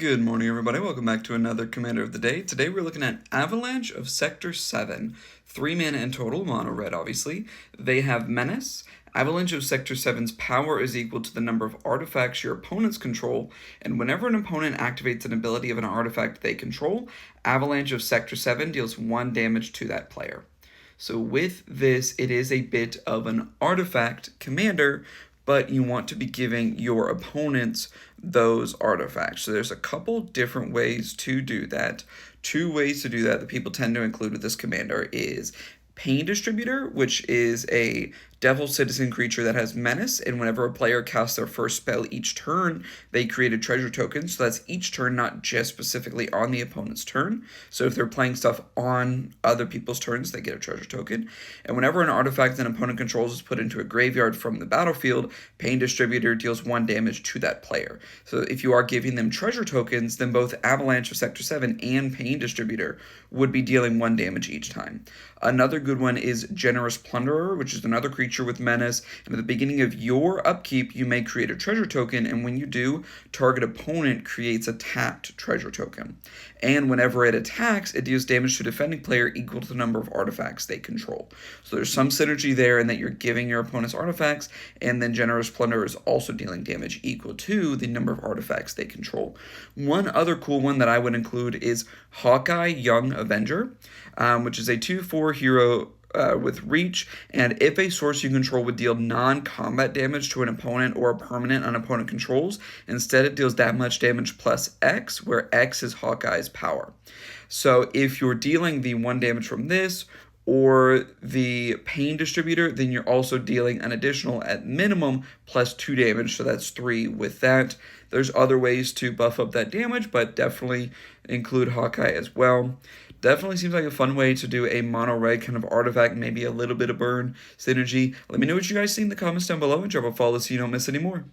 Good morning, everybody. Welcome back to another Commander of the Day. Today we're looking at Avalanche of Sector 7. 3 mana in total, mono red obviously. They have Menace. Avalanche of Sector 7's power is equal to the number of artifacts your opponents control, and whenever an opponent activates an ability of an artifact they control, Avalanche of Sector 7 deals 1 damage to that player. So with this, it is a bit of an artifact commander, but you want to be giving your opponents those artifacts. So there's a couple different ways to do that. 2 ways to do that people tend to include with this commander is Pain Distributor, which is a Devil Citizen creature that has Menace, and whenever a player casts their first spell each turn, they create a treasure token. So that's each turn, not just specifically on the opponent's turn. So if they're playing stuff on other people's turns, they get a treasure token. And whenever an artifact an opponent controls is put into a graveyard from the battlefield, Pain Distributor deals 1 damage to that player. So if you are giving them treasure tokens, then both Avalanche of Sector 7 and Pain Distributor would be dealing 1 damage each time. Another good one is Generous Plunderer, which is another creature with Menace, and at the beginning of your upkeep, you may create a treasure token, and when you do, target opponent creates a tapped treasure token. And whenever it attacks, it deals damage to a defending player equal to the number of artifacts they control. So there's some synergy there in that you're giving your opponents artifacts, and then Generous Plunderer is also dealing damage equal to the number of artifacts they control. One other cool one that I would include is Hawkeye Young Avenger, which is a 2/4 hero with reach, and if a source you control would deal non-combat damage to an opponent or a permanent an opponent controls, instead it deals that much damage plus X, where X is Hawkeye's power. So if you're dealing the 1 damage from this, or the Pain Distributor, then you're also dealing an additional, at minimum, plus 2 damage, so that's 3 with that. There's other ways to buff up that damage, but definitely include Hawkeye as well. Definitely seems like a fun way to do a mono-red kind of artifact, maybe a little bit of burn synergy. Let me know what you guys see in the comments down below, and drop a follow so you don't miss any more.